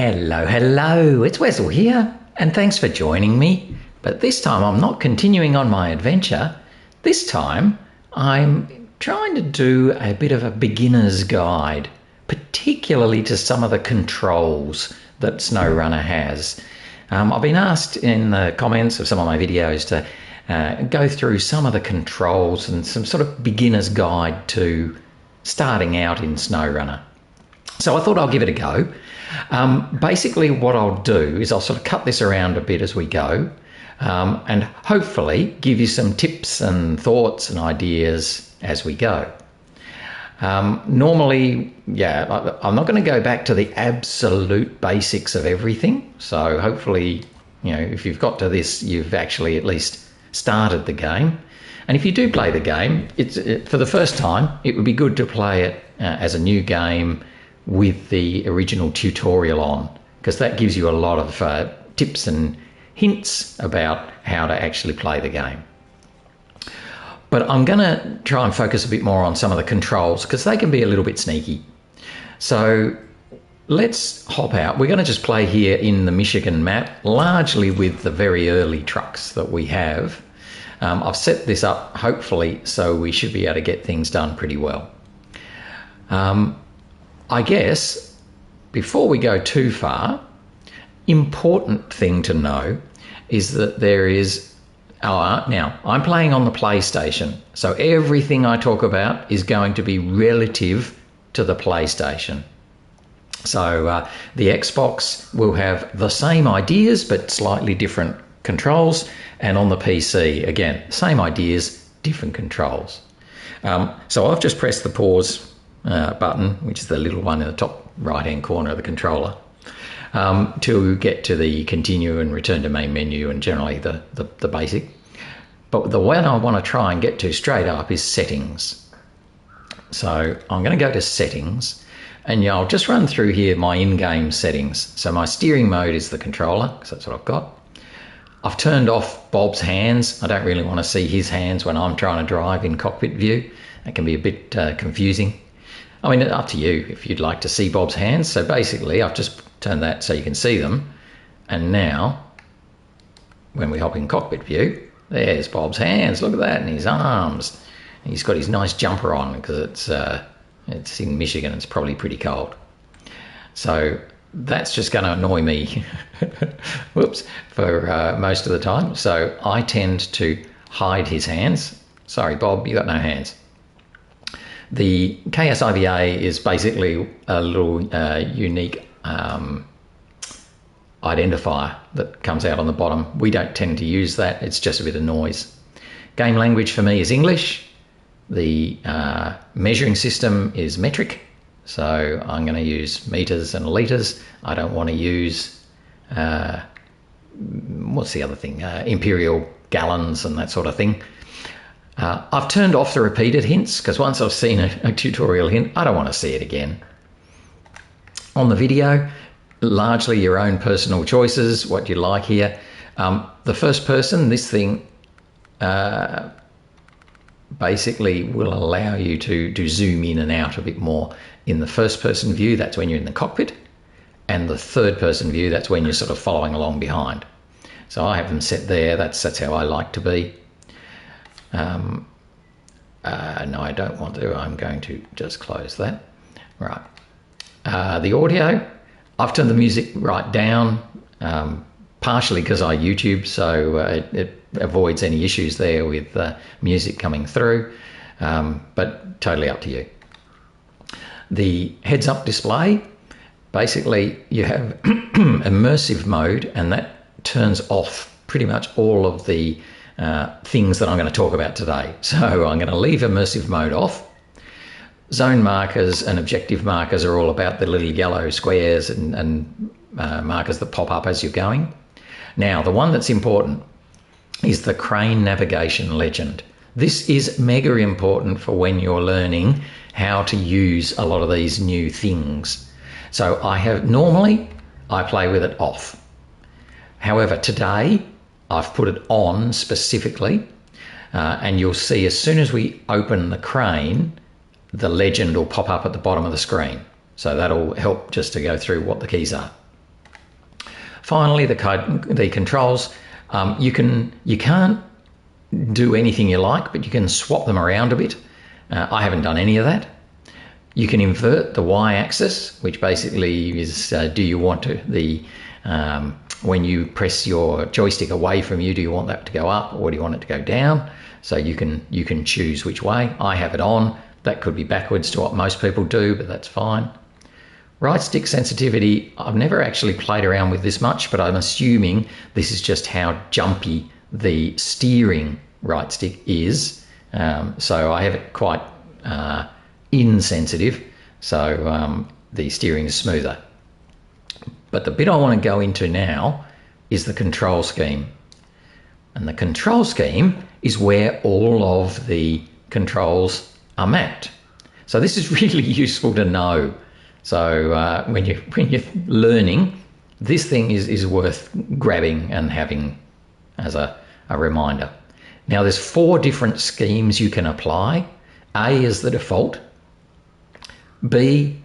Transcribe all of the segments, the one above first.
Hello, it's Wessel here, and thanks for joining me. But this time I'm not continuing on my adventure. This time I'm trying to do a bit of a beginner's guide, particularly to some of the controls that SnowRunner has. I've been asked in the comments of some of my videos to go through some of the controls and some sort of beginner's guide to starting out in SnowRunner. So I thought I'll give it a go. Basically what I'll do is I'll sort of cut this around a bit as we go, and hopefully give you some tips and thoughts and ideas as we go. Normally, I'm not going to go back to the absolute basics of everything. So hopefully, if you've got to this, you've actually at least started the game. And if you do play the game, for the first time, it would be good to play it as a new game with the original tutorial on, because that gives you a lot of tips and hints about how to actually play the game. But I'm going to try and focus a bit more on some of the controls because they can be a little bit sneaky. So let's hop out. We're going to just play here in the Michigan map, largely with the very early trucks that we have. I've set this up hopefully so we should be able to get things done pretty well. I guess before we go too far, important thing to know is that there is, now I'm playing on the PlayStation, so everything I talk about is going to be relative to the PlayStation. So the Xbox will have the same ideas but slightly different controls, and on the PC, again, same ideas, different controls. So I've just pressed the pause button, which is the little one in the top right hand corner of the controller, to get to the continue and return to main menu and generally the basic. But the one I want to try and get to straight up is settings. So I'm going to go to settings, and I'll just run through here my in-game settings. So my steering mode is the controller, because that's what I've got. I've turned off Bob's hands. I don't really want to see his hands when I'm trying to drive in cockpit view. That can be a bit confusing. I mean, up to you if you'd like to see Bob's hands. So basically, I've just turned that so you can see them. And now, when we hop in cockpit view, there's Bob's hands. Look at that, and his arms. He's got his nice jumper on because it's in Michigan. It's probably pretty cold. So that's just going to annoy me, whoops, for most of the time. So I tend to hide his hands. Sorry, Bob, you got no hands. The KSIVA is basically a little unique identifier that comes out on the bottom. We don't tend to use that. It's just a bit of noise. Game language for me is English. The measuring system is metric. So I'm going to use meters and litres. I don't want to use, what's the other thing? Imperial gallons and that sort of thing. I've turned off the repeated hints because once I've seen a tutorial hint, I don't want to see it again. On the video, largely your own personal choices, what you like here. The first person, this thing basically will allow you to zoom in and out a bit more. In the first person view, that's when you're in the cockpit, and the third person view, that's when you're sort of following along behind. So I have them set there. That's how I like to be. No, I don't want to. I'm going to just close that. Right. The audio, I've turned the music right down, partially because I YouTube, so it avoids any issues there with music coming through, but totally up to you. The heads-up display, basically you have immersive mode, and that turns off pretty much all of the things that I'm going to talk about today. So I'm going to leave immersive mode off. Zone markers and objective markers are all about the little yellow squares and markers that pop up as you're going. Now, the one that's important is the crane navigation legend. This is mega important for when you're learning how to use a lot of these new things. So normally I play with it off. However, today I've put it on specifically, and you'll see as soon as we open the crane, the legend will pop up at the bottom of the screen. So that'll help just to go through what the keys are. Finally, the controls. You can't do anything you like, but you can swap them around a bit. I haven't done any of that. You can invert the y-axis, which basically is do you want to when you press your joystick away from you, do you want that to go up or do you want it to go down? So you can choose which way. I have it on. That could be backwards to what most people do, but that's fine. Right stick sensitivity, I've never actually played around with this much, but I'm assuming this is just how jumpy the steering right stick is. So I have it quite insensitive, so the steering is smoother. But the bit I want to go into now is the control scheme. And the control scheme is where all of the controls are mapped. So this is really useful to know. So when you're learning, this thing is worth grabbing and having as a reminder. Now there's 4 different schemes you can apply. A is the default. B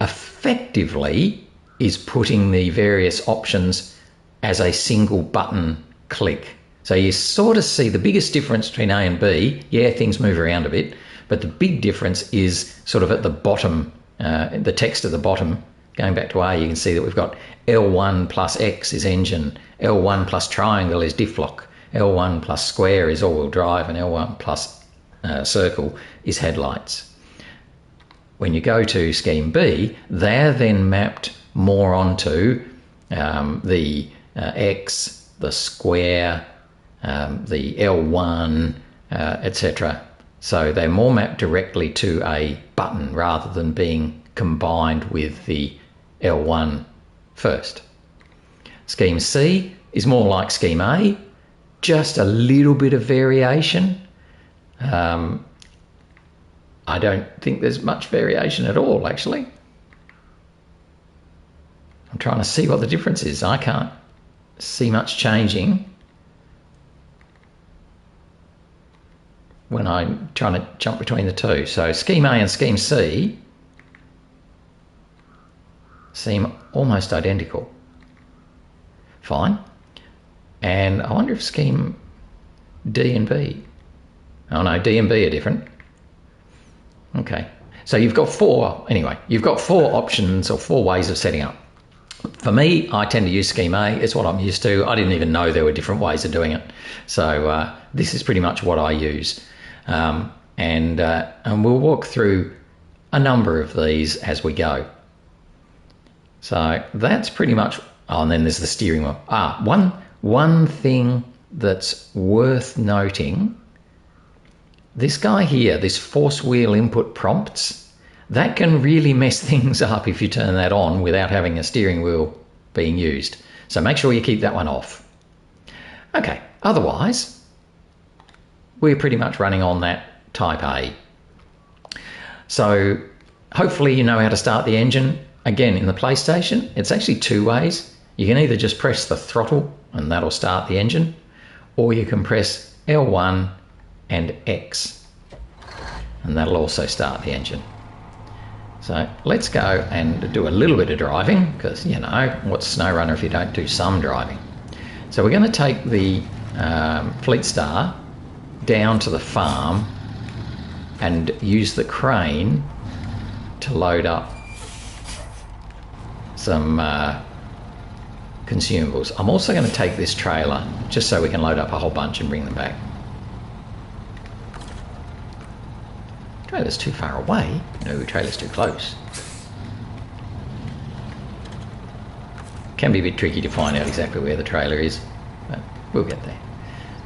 effectively is putting the various options as a single button click. So you sort of see the biggest difference between A and B. Yeah, things move around a bit, but the big difference is sort of at the bottom, the text at the bottom. Going back to A, you can see that we've got L1 plus X is engine, L1 plus triangle is diff lock, L1 plus square is all-wheel drive, and L1 plus circle is headlights. When you go to scheme B, they're then mapped more onto the X, the square, the L1, etc. So they're more mapped directly to a button rather than being combined with the L1 first. Scheme C is more like scheme A, just a little bit of variation. I don't think there's much variation at all, actually. I'm trying to see what the difference is. I can't see much changing when I'm trying to jump between the two. So scheme A and scheme C seem almost identical. Fine. And I wonder if scheme D and B. Oh no, D and B are different. Okay. So you've got 4 options or 4 ways of setting up. For me, I tend to use scheme A. It's what I'm used to. I didn't even know there were different ways of doing it. So this is pretty much what I use. And we'll walk through a number of these as we go. So that's pretty much, and then there's the steering wheel. One thing that's worth noting, this guy here, this force wheel input prompts, that can really mess things up if you turn that on without having a steering wheel being used. So make sure you keep that one off. Okay, otherwise, we're pretty much running on that type A. So hopefully you know how to start the engine. Again, in the PlayStation, it's actually 2 ways. You can either just press the throttle and that'll start the engine, or you can press L1 and X and that'll also start the engine. So let's go and do a little bit of driving, because you know, what's SnowRunner if you don't do some driving? So we're going to take the Fleet Star down to the farm and use the crane to load up some consumables. I'm also going to take this trailer just so we can load up a whole bunch and bring them back. Trailer's too far away. No, trailer's too close. Can be a bit tricky to find out exactly where the trailer is, but we'll get there.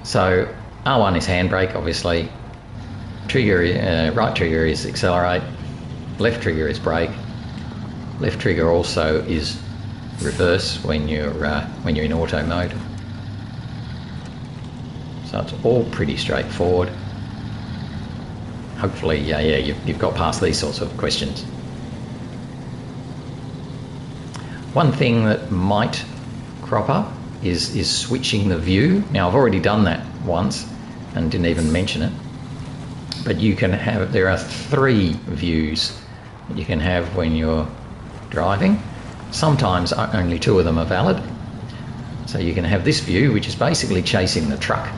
So R1 is handbrake, obviously. Trigger, right trigger is accelerate. Left trigger is brake. Left trigger also is reverse when you're in auto mode. So it's all pretty straightforward. Hopefully, you've got past these sorts of questions. One thing that might crop up is switching the view. Now, I've already done that once and didn't even mention it. But you can have, there are 3 views that you can have when you're driving. Sometimes only 2 of them are valid. So you can have this view, which is basically chasing the truck.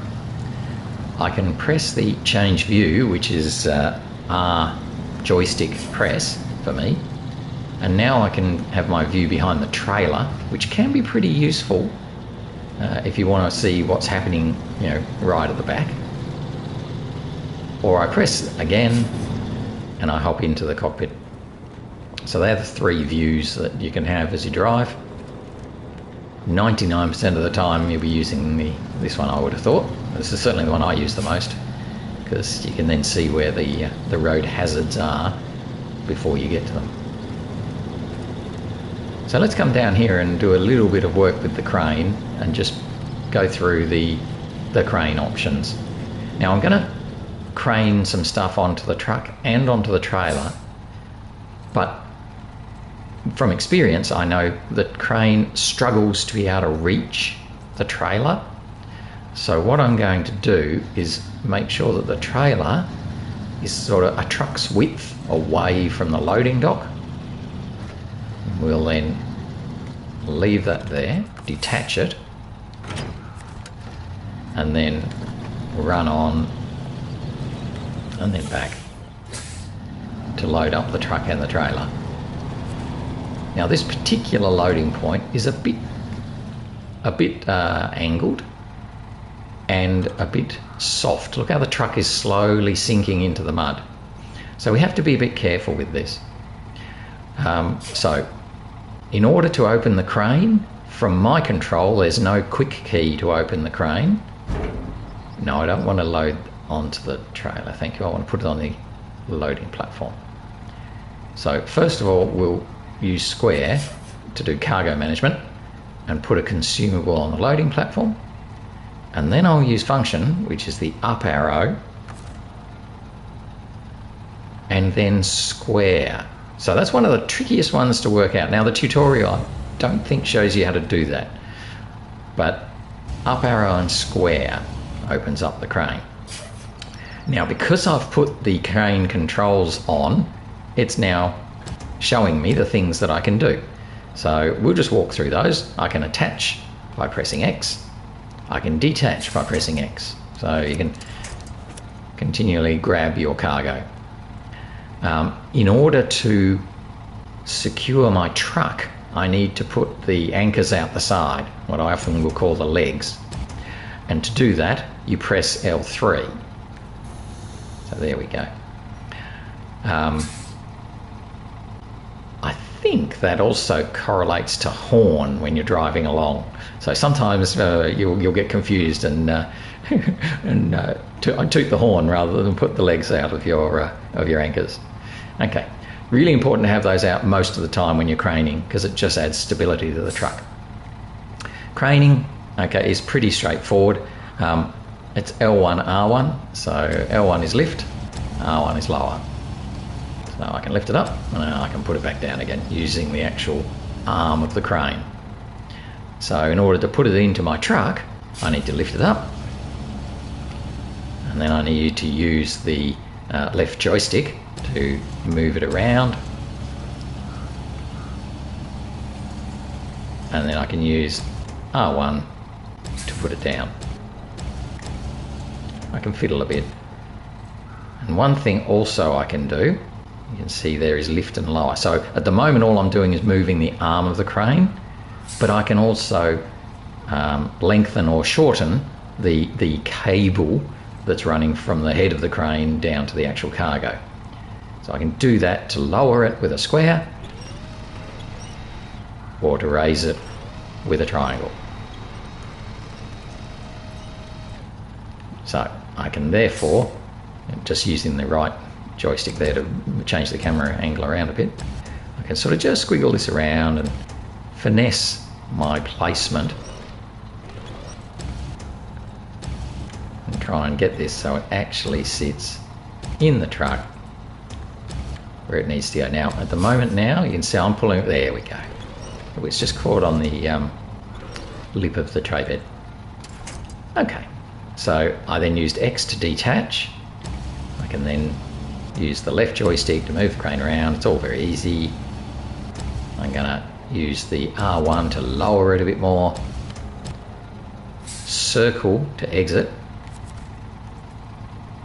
I can press the change view, which is R joystick press for me, and now I can have my view behind the trailer, which can be pretty useful if you want to see what's happening, you know, right at the back. Or I press again and I hop into the cockpit. So they're the three views that you can have as you drive. 99% of the time you'll be using this one, I would have thought. This is certainly the one I use the most, because you can then see where the road hazards are before you get to them. So let's come down here and do a little bit of work with the crane and just go through the crane options. Now I'm going to crane some stuff onto the truck and onto the trailer, but from experience I know that crane struggles to be able to reach the trailer. So what I'm going to do is make sure that the trailer is sort of a truck's width away from the loading dock. We'll then leave that there, detach it, and then run on and then back to load up the truck and the trailer. Now this particular loading point is a bit angled and a bit soft. Look how the truck is slowly sinking into the mud. So we have to be a bit careful with this. So in order to open the crane, from my control, there's no quick key to open the crane. No, I don't want to load onto the trailer, thank you. I want to put it on the loading platform. So first of all, we'll use square to do cargo management and put a consumable on the loading platform. And then I'll use function, which is the up arrow, and then square. So that's one of the trickiest ones to work out. Now the tutorial I don't think shows you how to do that, but up arrow and square opens up the crane. Now because I've put the crane controls on, it's now showing me the things that I can do. So we'll just walk through those. I can attach by pressing X. I can detach by pressing X. So you can continually grab your cargo. In order to secure my truck, I need to put the anchors out the side, what I often will call the legs. And to do that, you press L3. So there we go. I think that also correlates to horn when you're driving along. So sometimes you'll get confused and toot the horn rather than put the legs out of your anchors. Okay, really important to have those out most of the time when you're craning, because it just adds stability to the truck. Craning, okay, is pretty straightforward. It's L1, R1. So L1 is lift, R1 is lower. So I can lift it up and I can put it back down again using the actual arm of the crane. So in order to put it into my truck, I need to lift it up, and then I need to use the left joystick to move it around, and then I can use R1 to put it down. I can fiddle a bit. And one thing also I can do, you can see there is lift and lower. So at the moment all I'm doing is moving the arm of the crane, but I can also lengthen or shorten the cable that's running from the head of the crane down to the actual cargo. So I can do that to lower it with a square or to raise it with a triangle. So I can therefore, just using the right joystick there to change the camera angle around a bit, I can sort of just squiggle this around and finesse my placement and try and get this so it actually sits in the truck where it needs to go. Now at the moment now you can see I'm pulling it, there we go. It's just caught on the lip of the tray bed. Okay, so I then used X to detach. I can then use the left joystick to move the crane around. It's all very easy. I'm going to use the R1 to lower it a bit more, circle to exit,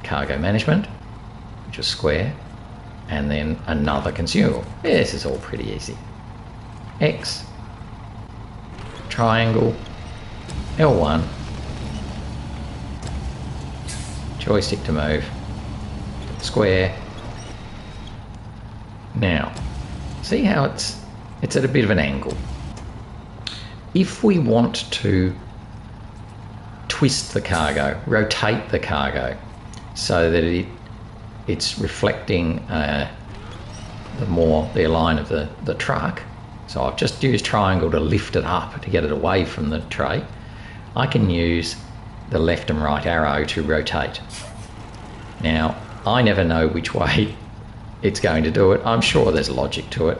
cargo management, which is square, and then another consumable. This is all pretty easy. X, triangle, L1, joystick to move, square. Now, see how it's at a bit of an angle. If we want to twist the cargo, rotate the cargo so that it's reflecting the line of the truck, so I've just used triangle to lift it up to get it away from the tray, I can use the left and right arrow to rotate. Now, I never know which way it's going to do it. I'm sure there's logic to it,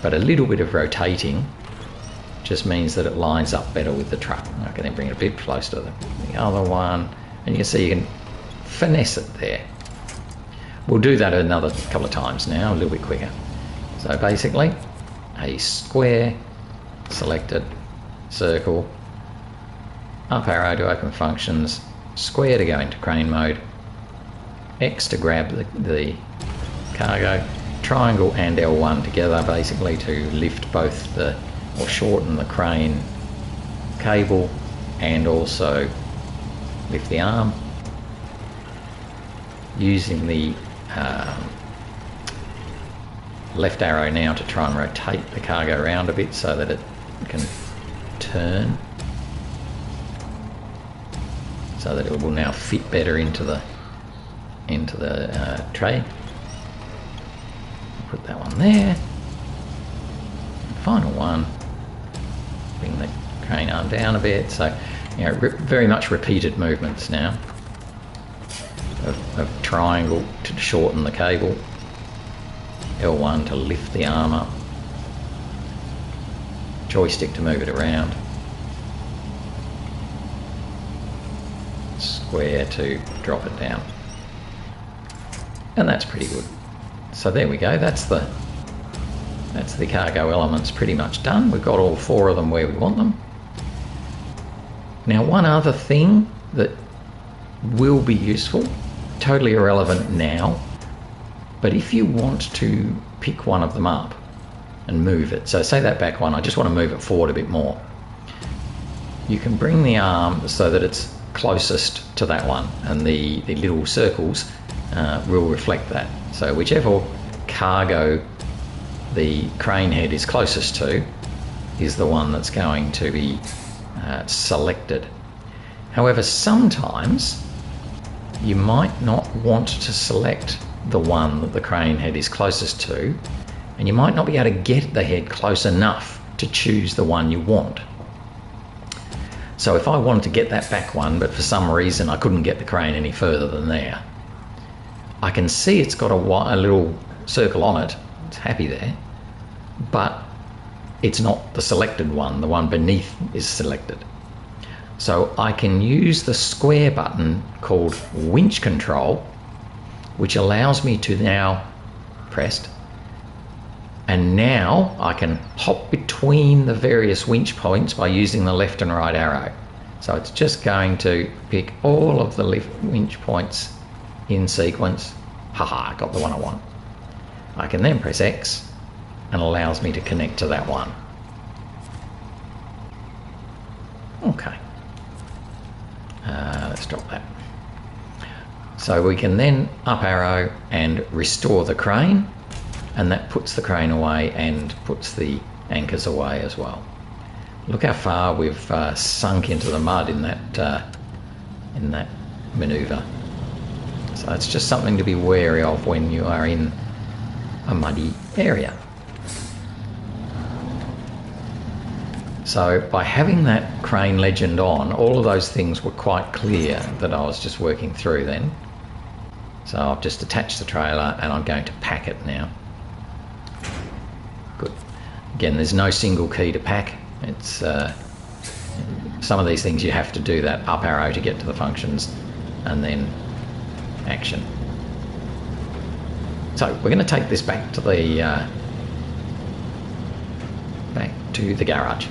but a little bit of rotating just means that it lines up better with the truck. I can then bring it a bit closer to the other one, and you can see you can finesse it there. We'll do that another couple of times now, a little bit quicker. So basically, a square, selected, circle, up arrow to open functions, square to go into crane mode, X to grab the cargo, triangle and L1 together basically to lift both or shorten the crane cable and also lift the arm. Using the left arrow now to try and rotate the cargo around a bit so that it can turn, so that it will now fit better into the tray. Put that one there. Final one. Bring the crane arm down a bit. So, you know, very much repeated movements now of triangle to shorten the cable, L1 to lift the arm up, joystick to move it around, square to drop it down. And that's pretty good. So there we go, that's the cargo elements pretty much done. We've got all four of them where we want them. Now, one other thing that will be useful, totally irrelevant now, but if you want to pick one of them up and move it, so say that back one, I just want to move it forward a bit more, you can bring the arm so that it's closest to that one, and the little circles will reflect that. So whichever cargo the crane head is closest to is the one that's going to be selected. However, sometimes you might not want to select the one that the crane head is closest to, and you might not be able to get the head close enough to choose the one you want. So if I wanted to get that back one, but for some reason I couldn't get the crane any further than there, I can see it's got a little circle on it, it's happy there, but it's not the selected one, the one beneath is selected. So I can use the square button called winch control, which allows me to now pressed, and now I can hop between the various winch points by using the left and right arrow. So it's just going to pick all of the winch points in sequence. Haha, I got the one I want. I can then press X and allows me to connect to that one. Okay. Let's drop that. So we can then up arrow and restore the crane, and that puts the crane away and puts the anchors away as well. Look how far we've sunk into the mud in that manoeuvre. So it's just something to be wary of when you are in a muddy area. So by having that crane legend on, all of those things were quite clear that I was just working through then. So I've just attached the trailer and I'm going to pack it now. Good. Again, there's no single key to pack. It's some of these things you have to do that up arrow to get to the functions and then action. So we're going to take this back to the garage.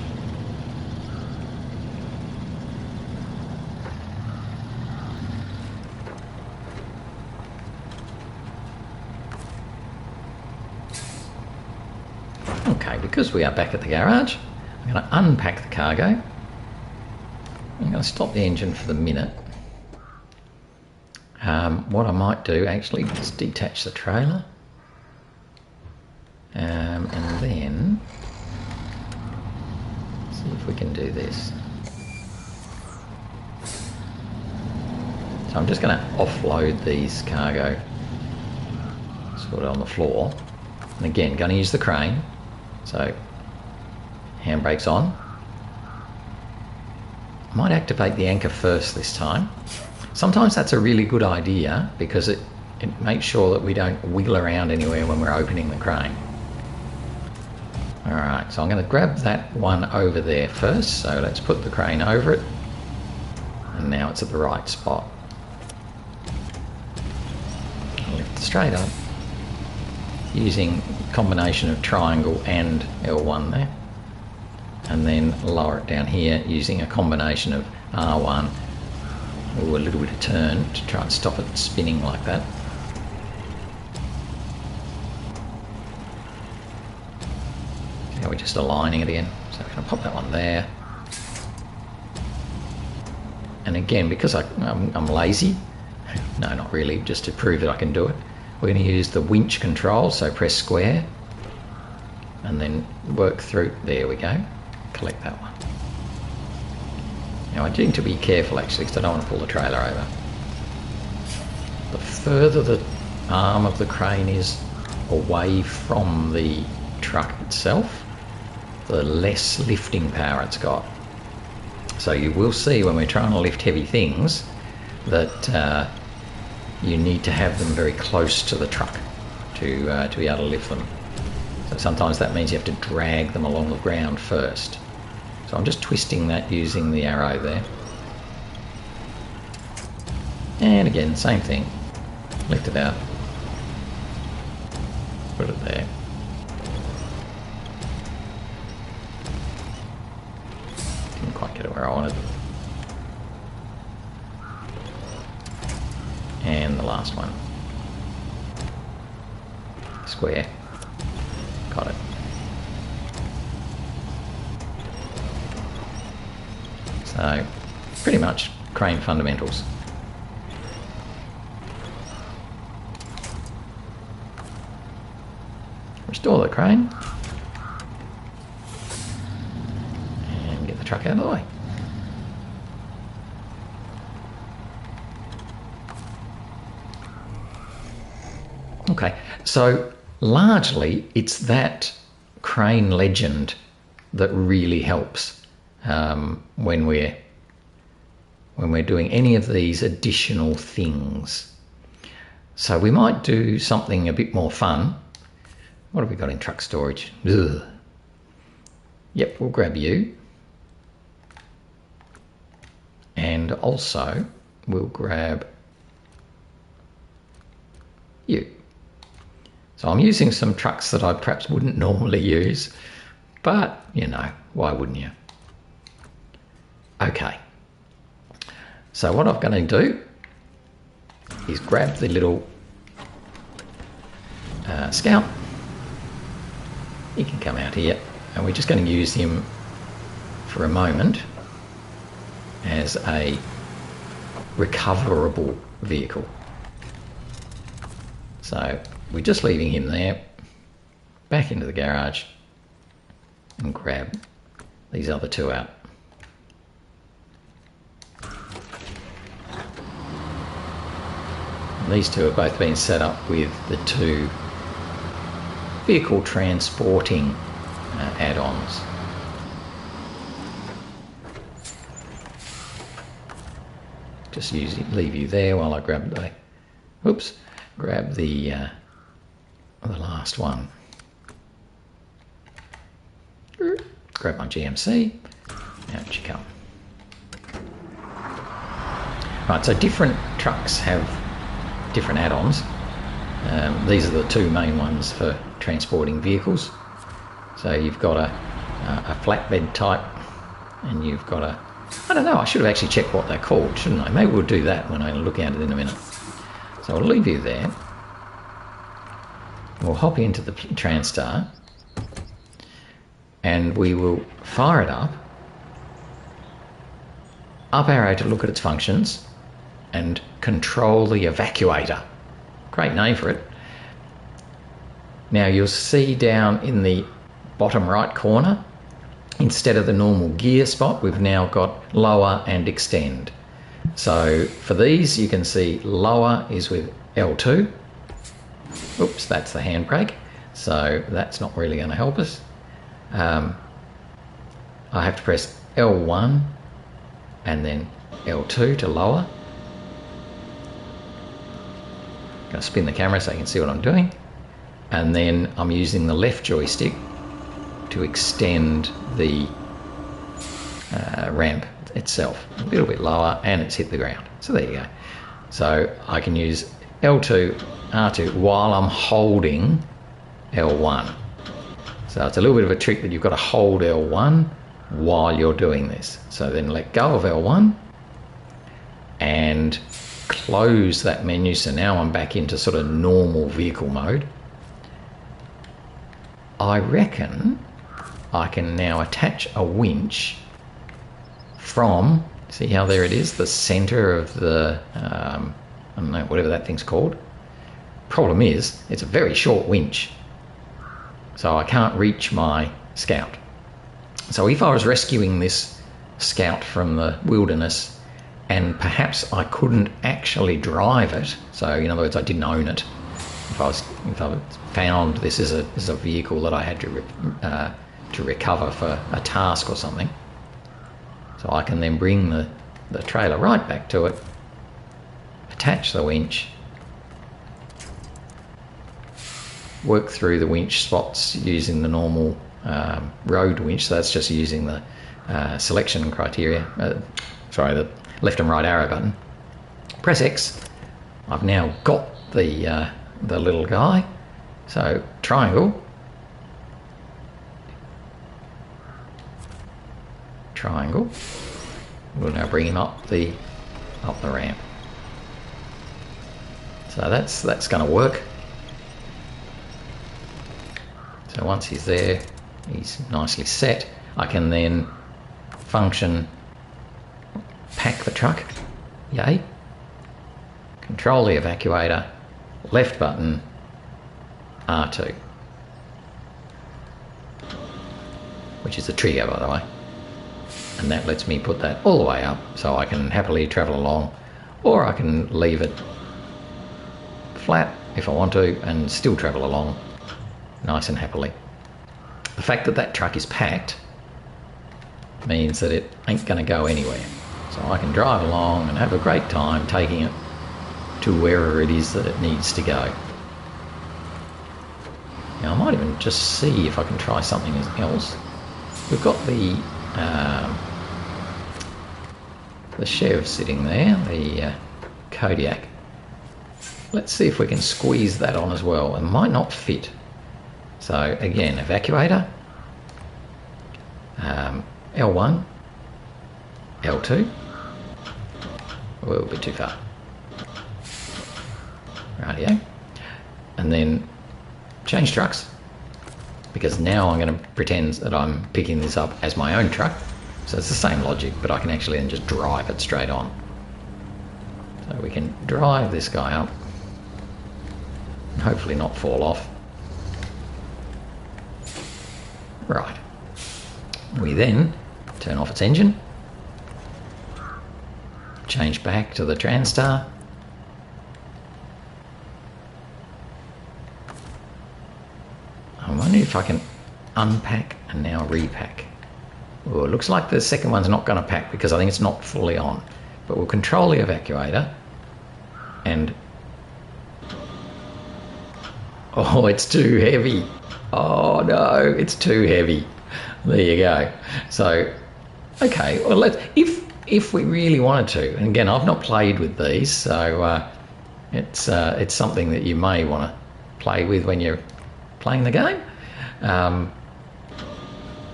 Anyway, because we are back at the garage, I'm going to unpack the cargo. I'm going to stop the engine for the minute. What I might do actually is detach the trailer. And then see if we can do this. So I'm just going to offload these cargo sort of on the floor. And again, going to use the crane. So handbrake's on. I might activate the anchor first this time. Sometimes that's a really good idea because it makes sure that we don't wiggle around anywhere when we're opening the crane. Alright, so I'm going to grab that one over there first. So let's put the crane over it. And now it's at the right spot. Lift it straight up. Using a combination of triangle and L1 there. And then lower it down here using a combination of R1 or a little bit of turn to try and stop it spinning like that. Now we're just aligning it again. So I'm going to pop that one there. And again, because I'm lazy, no, not really, just to prove that I can do it, we're going to use the winch control, so press square and then work through, there we go, collect that one. Now I do need to be careful actually because I don't want to pull the trailer over. The further the arm of the crane is away from the truck itself, the less lifting power it's got. So you will see when we're trying to lift heavy things that you need to have them very close to the truck to be able to lift them. So sometimes that means you have to drag them along the ground first. So I'm just twisting that using the arrow there. And again, same thing. Lift it out. Put it there. Didn't quite get it where I wanted. And the last one. Square. Got it. So, pretty much crane fundamentals. Restore the crane. And get the truck out of the way. Okay, so largely it's that crane legend that really helps when we're doing any of these additional things. So we might do something a bit more fun. What have we got in truck storage? Ugh. Yep, we'll grab you. And also we'll grab you. So I'm using some trucks that I perhaps wouldn't normally use, but you know, why wouldn't you? Okay, so what I'm going to do is grab the little scout. He can come out here, and we're just going to use him for a moment as a recoverable vehicle. So we're just leaving him there, back into the garage, and grab these other two out. And these two have both been set up with the two vehicle transporting add-ons. Just leave you there while I grab the, grab the last one. Grab my GMC. Out you come. Right, so different trucks have different add-ons. These are the two main ones for transporting vehicles. So you've got a flatbed type, and you've got a, I don't know, I should have actually checked what they're called, shouldn't I? Maybe we'll do that when I look at it in a minute. So I'll leave you there. We'll hop into the Transtar. and we will fire it up arrow to look at its functions, and control the evacuator. Great name for it. Now you'll see down in the bottom right corner, instead of the normal gear spot, we've now got lower and extend. So for these, you can see lower is with L2. Oops, that's the handbrake. So that's not really going to help us. I have to press L1 and then L2 to lower. I'm going to spin the camera so you can see what I'm doing. And then I'm using the left joystick to extend the ramp itself. A little bit lower, and it's hit the ground. So there you go. So I can use L2, R2 while I'm holding L1. So it's a little bit of a trick that you've got to hold L1 while you're doing this. So then let go of L1 and close that menu. So now I'm back into sort of normal vehicle mode. I reckon I can now attach a winch from, see how there it is, the center of the, I don't know, whatever that thing's called. Problem is, it's a very short winch, so I can't reach my Scout. So if I was rescuing this Scout from the wilderness and perhaps I couldn't actually drive it, so in other words I didn't own it, if I found this as a vehicle that I had to recover for a task or something, so I can then bring the trailer right back to it, attach the winch, work through the winch spots using the normal road winch, so that's just using the selection criteria, the left and right arrow button. Press X. I've now got the little guy, so triangle, we'll now bring him up the ramp. So that's going to work. So once he's there, he's nicely set, I can then function pack the truck, yay, control the evacuator, left button, R2, which is the trigger by the way, and that lets me put that all the way up so I can happily travel along, or I can leave it flat if I want to and still travel along nice and happily. The fact that that truck is packed means that it ain't going to go anywhere, so I can drive along and have a great time taking it to wherever it is that it needs to go. Now I might even just see if I can try something else. We've got the Chev sitting there, the Kodiak. Let's see if we can squeeze that on as well. It might not fit. So again, evacuator, L1, L2, a little bit too far, rightio, and then change trucks, because now I'm going to pretend that I'm picking this up as my own truck, so it's the same logic, but I can actually then just drive it straight on. So we can drive this guy up and hopefully not fall off. Right, we then turn off its engine, change back to the Transstar, I'm wondering if I can unpack and now repack. Oh, it looks like the second one's not going to pack because I think it's not fully on, but we'll control the evacuator and oh, it's too heavy. Oh no, it's too heavy. There you go. So, okay, well, if we really wanted to, and again, I've not played with these, so it's something that you may want to play with when you're playing the game.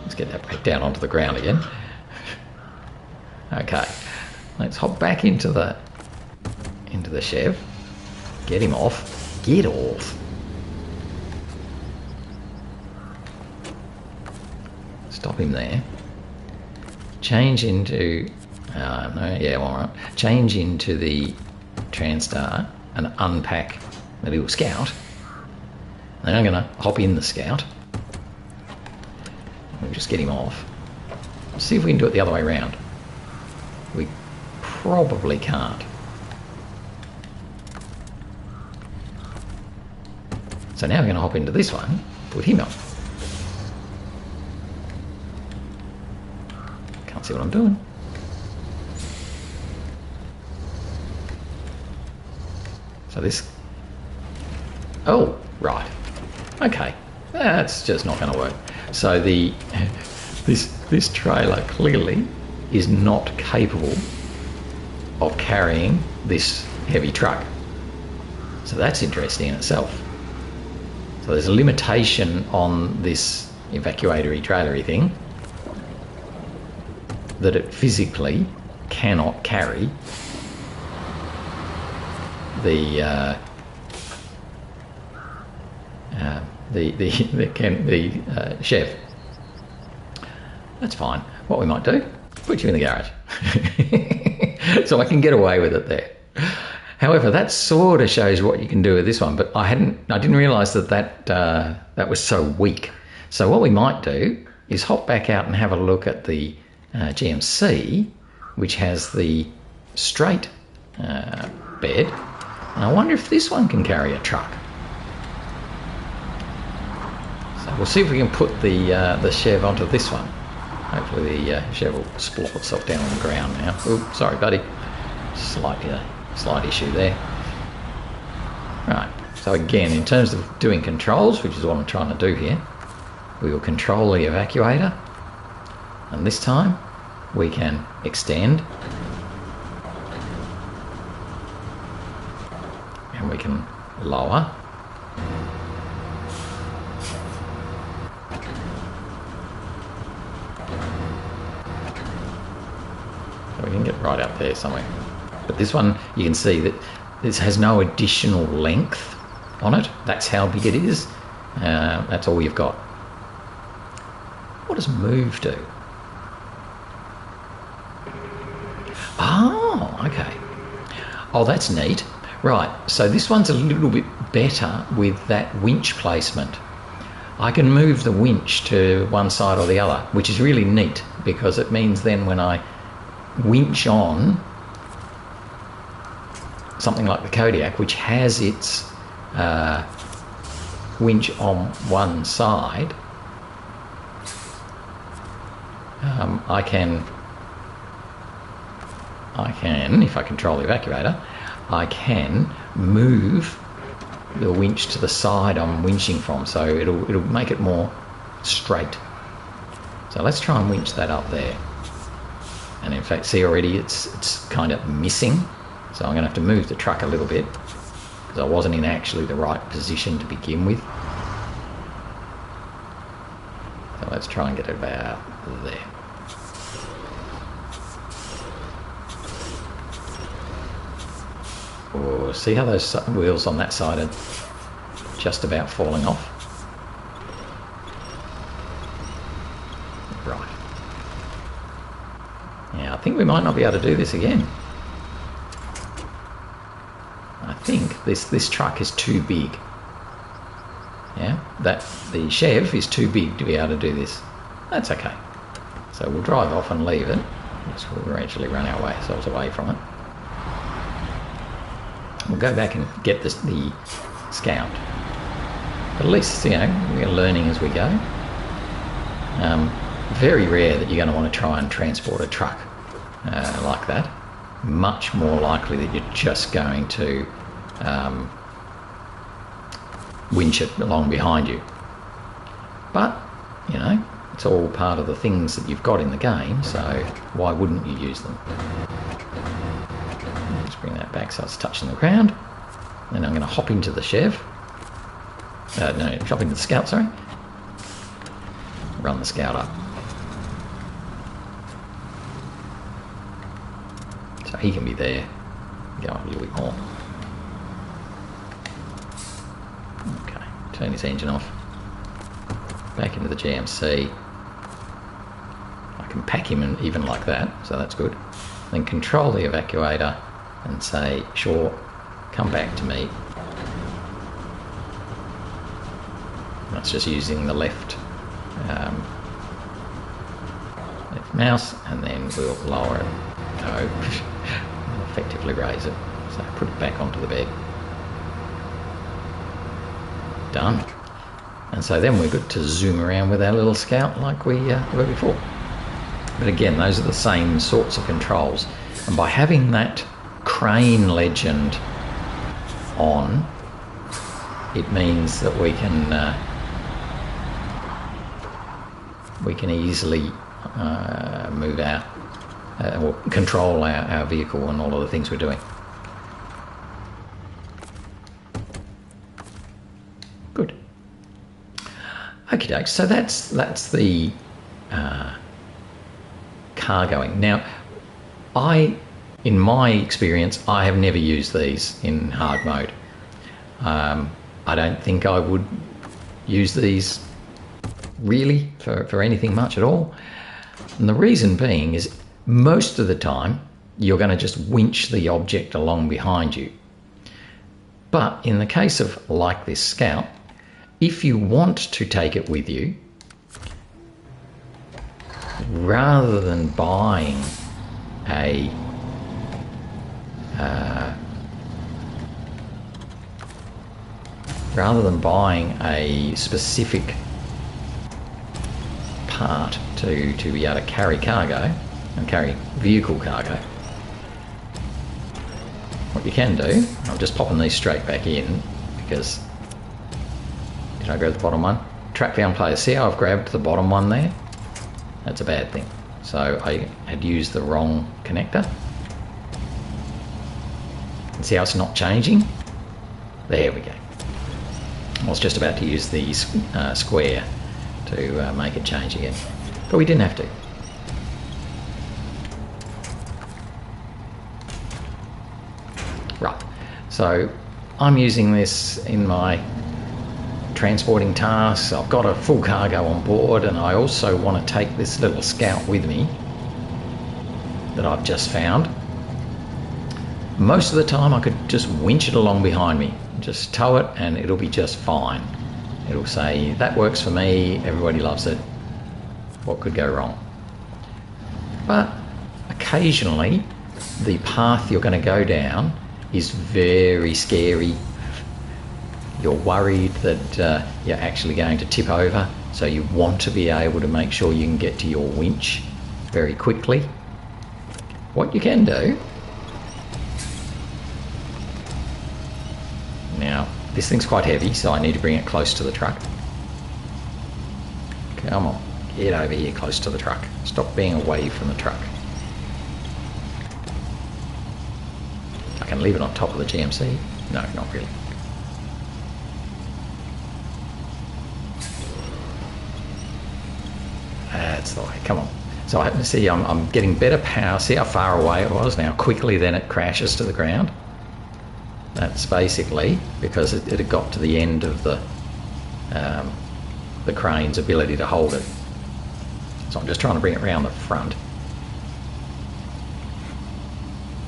Let's get that back down onto the ground again. Okay, let's hop back into the Chev. Get him off. Get off. Stop him there. Change into... no, yeah, all right. Change into the Transtar and unpack the little Scout. Then I'm going to hop in the Scout. We'll just get him off. See if we can do it the other way around. We probably can't. So now we're going to hop into this one, put him on. Can't see what I'm doing. So this... Oh, right. Okay. That's just not going to work. So the this trailer clearly is not capable of carrying this heavy truck. So that's interesting in itself. So there's a limitation on this evacuatory trailery thing that it physically cannot carry the chef. That's fine. What we might do, put you in the garage. So I can get away with it there. However, that sort of shows what you can do with this one, but I didn't realise that was so weak. So what we might do is hop back out and have a look at the GMC, which has the straight bed. And I wonder if this one can carry a truck. So we'll see if we can put the Chev onto this one. Hopefully the Chev will splop itself down on the ground now. Oh, sorry, buddy. Slight issue there. Right. So again, in terms of doing controls, which is what I'm trying to do here, we will control the evacuator, and this time we can extend, and we can lower. So we can get right up there somewhere. But this one, you can see that this has no additional length on it. That's how big it is. That's all you've got. What does move do? Oh, okay. Oh, that's neat. Right, so this one's a little bit better with that winch placement. I can move the winch to one side or the other, which is really neat because it means then when I winch on something like the Kodiak, which has its winch on one side, I can, if I control the evacuator, I can move the winch to the side I'm winching from, so it'll make it more straight. So let's try and winch that up there. And in fact, see already it's kind of missing. So I'm going to have to move the truck a little bit because I wasn't in actually the right position to begin with. So let's try and get it about there. Oh, see how those wheels on that side are just about falling off? Right. Yeah, I think we might not be able to do this again. I think this truck is too big. Yeah, the Chev is too big to be able to do this. That's okay. So we'll drive off and leave it. We'll gradually run ourselves away from it. We'll go back and get the Scout. But at least, you know, we're learning as we go. Very rare that you're going to want to try and transport a truck like that. Much more likely that you're just going to winch it along behind you. But, you know, it's all part of the things that you've got in the game, so why wouldn't you use them? Let's bring that back so it's touching the ground. Then I'm going to hop into the Chev. No, hop into the Scout, sorry. Run the Scout up. So he can be there. Go up a little bit more. Okay, turn his engine off. Back into the GMC. can pack him in even like that, so that's good. Then control the evacuator and say, sure, come back to me. That's just using the left mouse, and then we'll lower it. No, effectively raise it. So put it back onto the bed. Done. And so then we're good to zoom around with our little scout like we were before. But again, those are the same sorts of controls. And by having that crane legend on, it means that we can easily move our or control our vehicle and all of the things we're doing. Good. Okie doke, so that's the cargoing. Now, in my experience, I have never used these in hard mode. I don't think I would use these really for anything much at all. And the reason being is most of the time you're going to just winch the object along behind you. But in the case of like this scout, if you want to take it with you, rather than buying a specific part to be able to carry cargo and carry vehicle cargo, what you can do, I'm just popping these straight back in because, did I grab the bottom one? Track down player, see how I've grabbed the bottom one there? That's a bad thing. So I had used the wrong connector. And see how it's not changing? There we go. I was just about to use the square to make it change again, but we didn't have to. Right, so I'm using this in my transporting tasks. I've got a full cargo on board, and I also want to take this little scout with me that I've just found. Most of the time I could just winch it along behind me, just tow it, and it'll be just fine. It'll say, that works for me, everybody loves it, what could go wrong? But occasionally the path you're going to go down is very scary. You're worried that you're actually going to tip over, so you want to be able to make sure you can get to your winch very quickly. What you can do, now this thing's quite heavy, so I need to bring it close to the truck. Come on, get over here close to the truck. Stop being away from the truck. I can leave it on top of the GMC. No, not really. That's the way, come on. So I see I'm getting better power. See how far away it was now? Quickly then it crashes to the ground. That's basically because it had got to the end of the crane's ability to hold it. So I'm just trying to bring it around the front.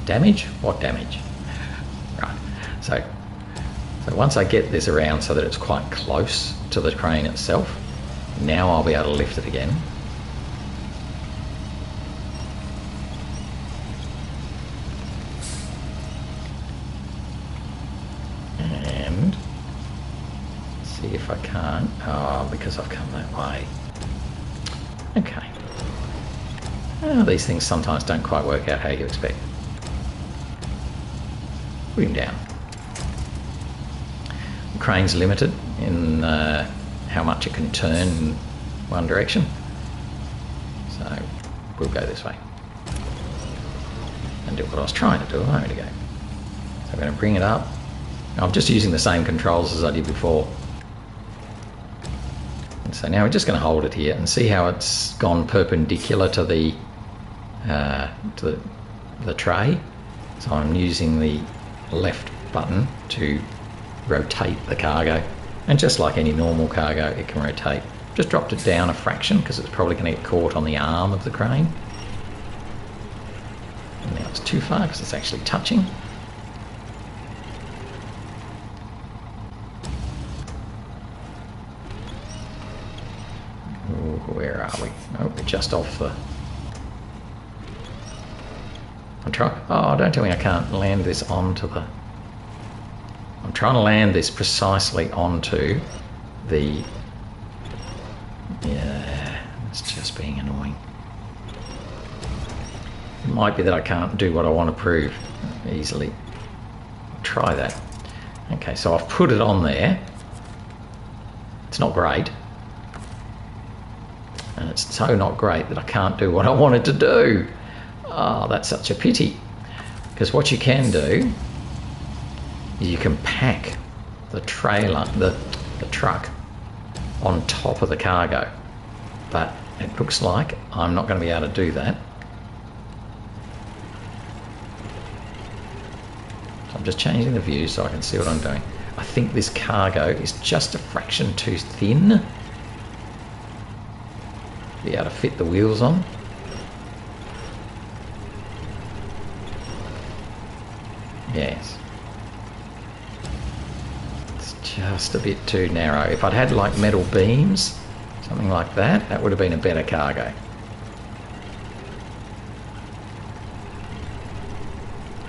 Damage? What damage? Right. So once I get this around so that it's quite close to the crane itself, now I'll be able to lift it again. And see if I can't. Oh, because I've come that way. Okay. Oh, these things sometimes don't quite work out how you expect. Put him down. The crane's limited in how much it can turn in one direction. So we'll go this way and do what I was trying to do a moment ago. So I'm going to bring it up. I'm just using the same controls as I did before. And so now we're just going to hold it here and see how it's gone perpendicular to the tray. So I'm using the left button to rotate the cargo, and just like any normal cargo, it can rotate Just dropped it down a fraction because it's probably going to get caught on the arm of the crane. And now it's too far because it's actually touching. Ooh, where are we? Oh, we're just off the... Oh, don't tell me I can't land this onto the... I'm trying to land this precisely onto the... Yeah, it's just being annoying. It might be that I can't do what I want to prove easily. Try that. Okay, so I've put it on there. It's not great. And it's so not great that I can't do what I wanted to do. Oh, that's such a pity. Because what you can do is you can pack the trailer, the truck on top of the cargo. But it looks like I'm not going to be able to do that. So I'm just changing the view so I can see what I'm doing. I think this cargo is just a fraction too thin. Be able to fit the wheels on. Yes. It's just a bit too narrow. If I'd had like metal beams, something like that, that would have been a better cargo.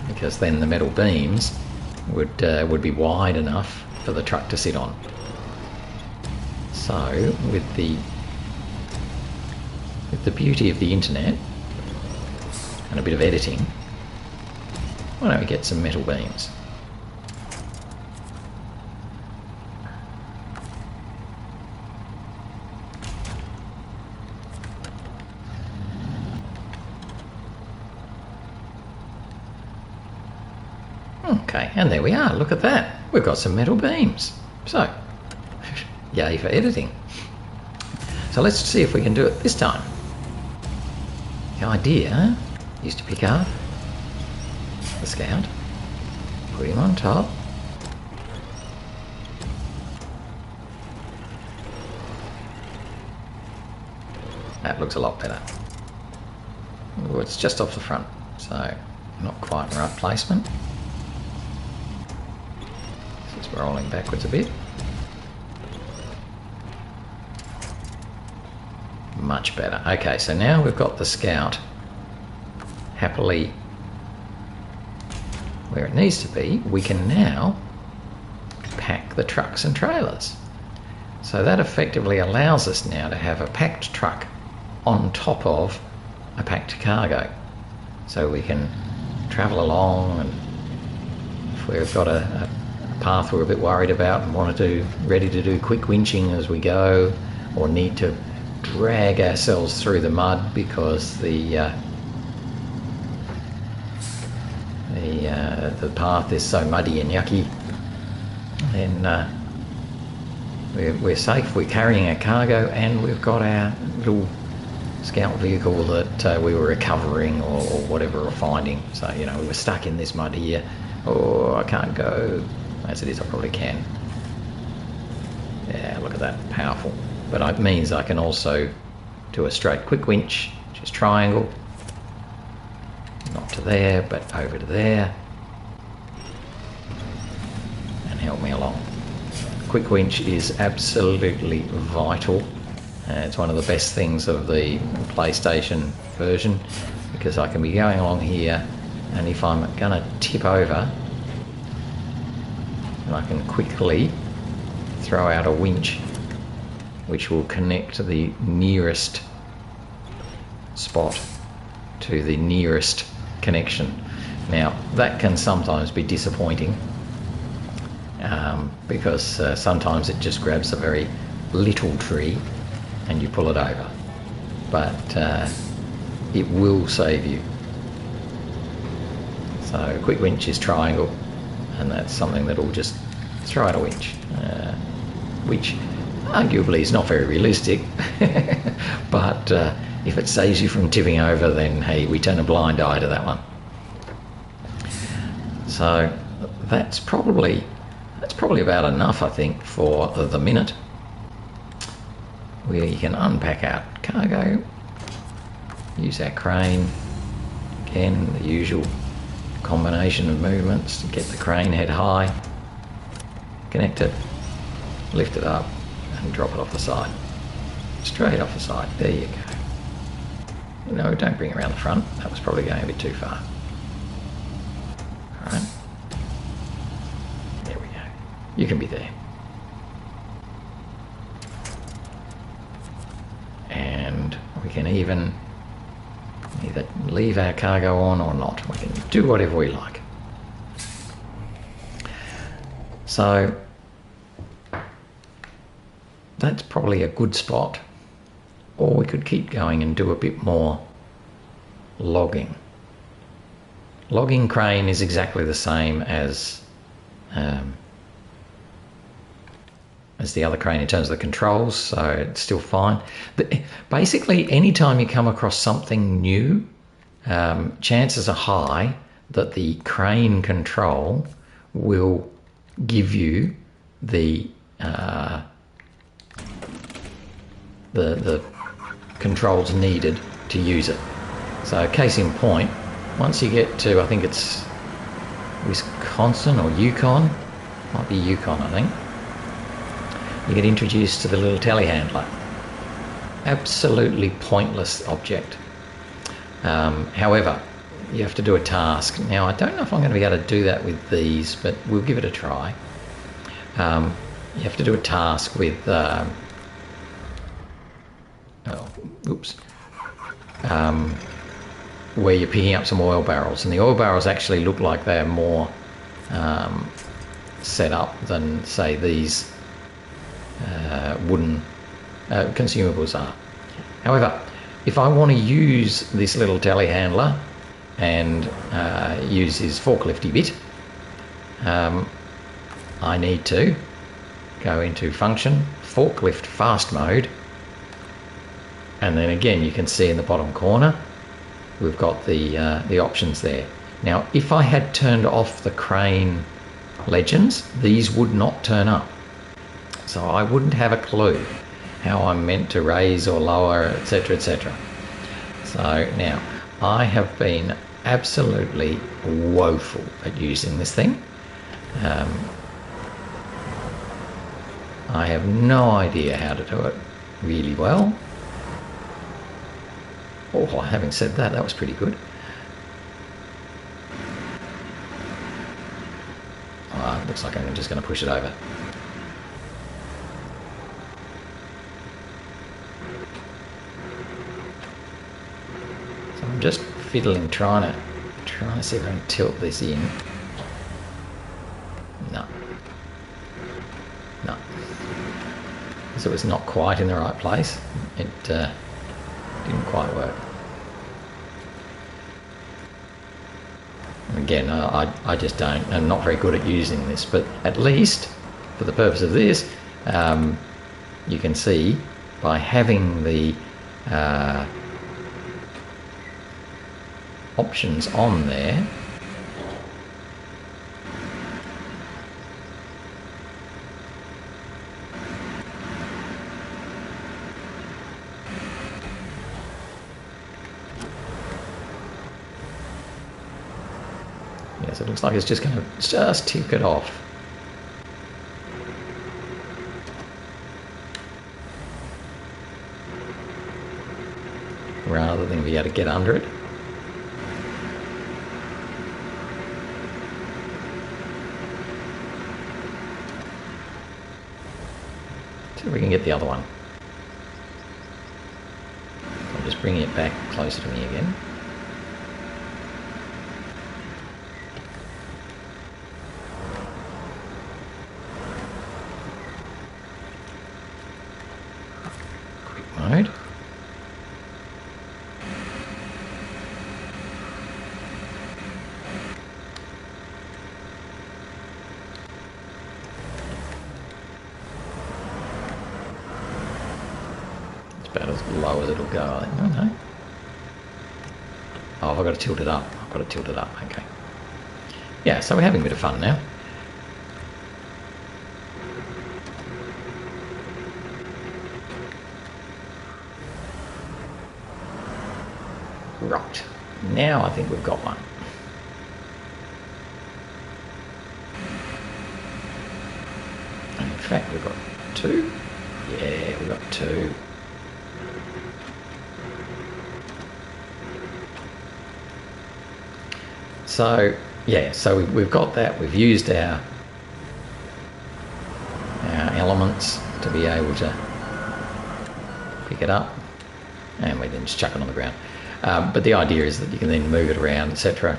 Because then the metal beams would be wide enough for the truck to sit on. So with the beauty of the internet and a bit of editing, why don't we get some metal beams? Okay, and there we are. Look at that. We've got some metal beams. So, yay for editing. So let's see if we can do it this time. The idea is to pick up the Scout, put him on top, that looks a lot better. Ooh, it's just off the front, so not quite the right placement. It's rolling backwards a bit. Much better. Okay, so now we've got the Scout happily where it needs to be. We can now pack the trucks and trailers. So that effectively allows us now to have a packed truck on top of a packed cargo. So we can travel along, and if we've got a path we're a bit worried about and want to do, ready to do quick winching as we go, or need to drag ourselves through the mud because the path is so muddy and yucky, then we're safe. We're carrying our cargo and we've got our little Scout vehicle that we were recovering or whatever, or finding. So, you know, we were stuck in this mud here. Oh, I can't go. As it is, I probably can. Yeah, look at that, powerful. But it means I can also do a straight quick winch, which is triangle. Not to there, but over to there. And help me along. Quick winch is absolutely vital. It's one of the best things of the PlayStation version, because I can be going along here, and if I'm going to tip over, I can quickly throw out a winch which will connect the nearest spot to the nearest connection. Now that can sometimes be disappointing because sometimes it just grabs a very little tree and you pull it over, but it will save you. So quick winch is triangle, and that's something that will just throw out a winch, which arguably is not very realistic, but if it saves you from tipping over, then hey, we turn a blind eye to that one. So that's probably about enough, I think, for the minute. where you can unpack out cargo, use our crane, again the usual combination of movements to get the crane head high, connect it, lift it up and drop it off the side. Straight off the side, there you go. No, don't bring it around the front, that was probably going a bit too far. Alright, there we go, you can be there. And we can even either leave our cargo on or not, we can do whatever we like. So that's probably a good spot, or we could keep going and do a bit more logging. Logging crane is exactly the same as the other crane in terms of the controls, so it's still fine. Basically, anytime you come across something new, chances are high that the crane control will give you the controls needed to use it. So case in point, once you get to, I think it's Wisconsin or Yukon, might be Yukon I think, you get introduced to the little telehandler. Absolutely pointless object. However, you have to do a task. Now I don't know if I'm going to be able to do that with these, but we'll give it a try. You have to do a task with where you're picking up some oil barrels, and the oil barrels actually look like they're more set up than, say, these wooden consumables are. However, if I want to use this little telehandler and use his forklifty bit, I need to go into function, forklift fast mode, and then again you can see in the bottom corner we've got the options there. Now if I had turned off the crane legends, these would not turn up, so I wouldn't have a clue how I'm meant to raise or lower, etc, etc. So now I have been absolutely woeful at using this thing. I have no idea how to do it really well. Oh, having said that, that was pretty good. Looks like I'm just going to push it over. So I'm just fiddling, trying to see if I can tilt this in. No. No. So it's not quite in the right place. It didn't quite work. Again, I just don't, I'm not very good at using this, but at least for the purpose of this, you can see by having the options on there, yes, it looks like it's just going to just tick it off. Rather than be able to get under it. See if we can get the other one. I'm just bringing it back closer to me again. Quick mode. About as low as it'll go, I think. Oh, no. Oh, I've got to tilt it up. I've got to tilt it up. Okay. Yeah, so we're having a bit of fun now. Right, now I think we've got one. And in fact, we've got two. Yeah, we've got two. So, yeah, so we've got that. We've used our elements to be able to pick it up, and we then just chuck it on the ground. But the idea is that you can then move it around, etc.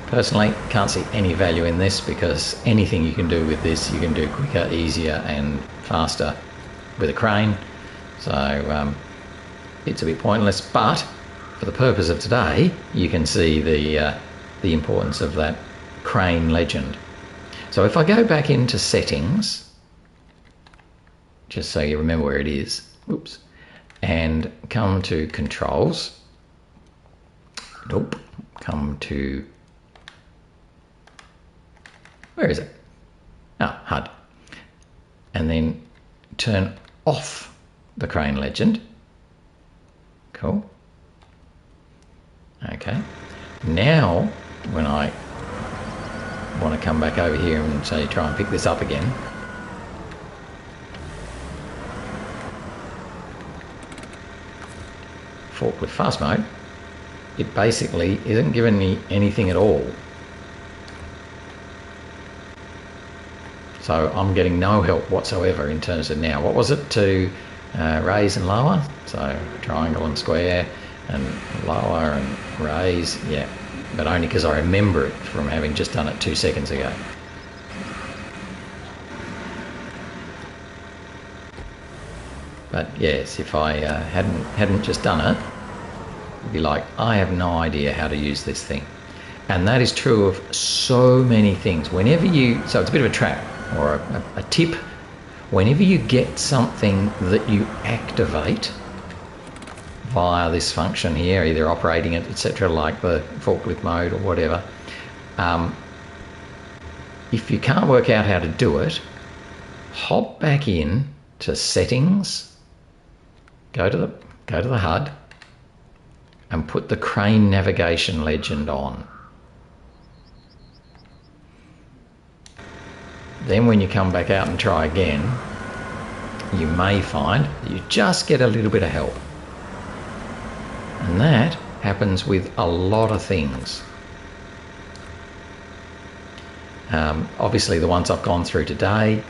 Personally, can't see any value in this, because anything you can do with this, you can do quicker, easier and faster with a crane. So it's a bit pointless, but for the purpose of today, you can see the importance of that crane legend. So if I go back into settings, just so you remember where it is, oops, and come to controls, nope, come to, where is it? Oh, HUD. And then turn off the crane legend. Cool. Okay. Now, when I want to come back over here and say try and pick this up again, forklift fast mode, it basically isn't giving me anything at all. So I'm getting no help whatsoever in terms of now. What was it to raise and lower? So triangle and square and lower and raise, yeah, but only because I remember it from having just done it 2 seconds ago. But yes, if I hadn't just done it, it'd be like, I have no idea how to use this thing. And that is true of so many things. Whenever you, so it's a bit of a trap or a tip, whenever you get something that you activate via this function here, either operating it, etc., like the forklift mode or whatever, if you can't work out how to do it, hop back in to settings, go to the HUD and put the crane navigation legend on. Then when you come back out and try again, you may find that you just get a little bit of help. And that happens with a lot of things. Obviously the ones I've gone through today,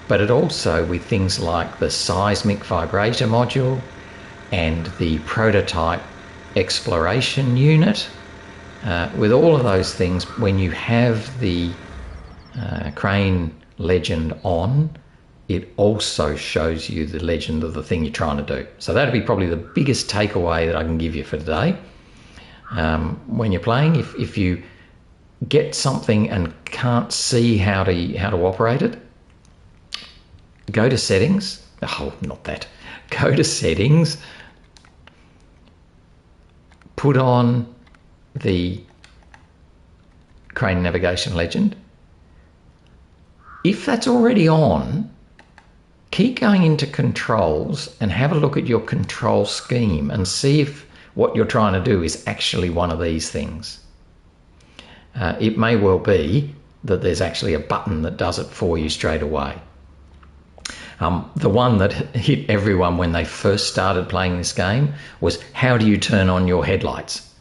but it also with things like the seismic vibrator module and the prototype exploration unit. With all of those things, when you have the crane legend on, it also shows you the legend of the thing you're trying to do. So that'd be probably the biggest takeaway that I can give you for today. When you're playing, if you get something and can't see how to operate it, go to settings. Oh, not that. Go to settings, put on the crane navigation legend. If that's already on, keep going into controls and have a look at your control scheme and see if what you're trying to do is actually one of these things. It may well be that there's actually a button that does it for you straight away. The one that hit everyone when they first started playing this game was, how do you turn on your headlights?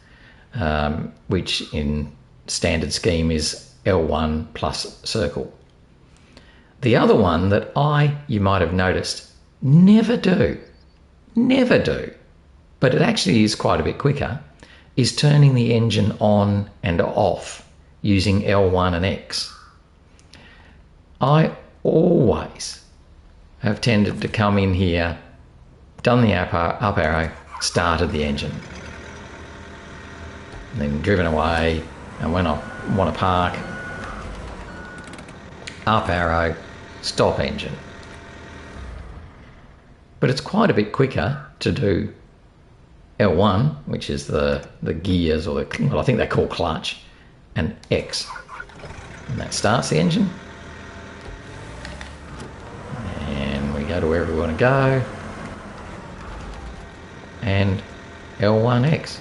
Which in standard scheme is L1 plus circle. The other one that you might have noticed, never do, but it actually is quite a bit quicker, is turning the engine on and off using L1 and X. I always have tended to come in here, done the up arrow, started the engine, and then driven away, and when I want to park, up arrow, stop engine. But it's quite a bit quicker to do L1, which is the gears, or well, I think they're called clutch, and X. And that starts the engine. And we go to wherever we want to go. And L1X.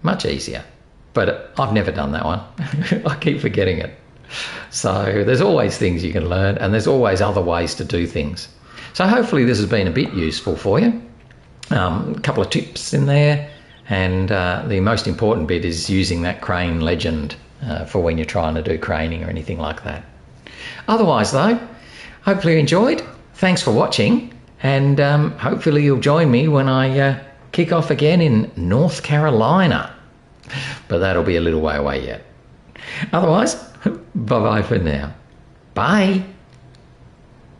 much easier. But I've never done that one. I keep forgetting it. So there's always things you can learn, and there's always other ways to do things. So hopefully this has been a bit useful for you. A couple of tips in there, and the most important bit is using that crane legend for when you're trying to do craning or anything like that. Otherwise though, hopefully you enjoyed. Thanks for watching, and hopefully you'll join me when I kick off again in North Carolina. But that'll be a little way away yet. Otherwise, bye-bye for now. Bye.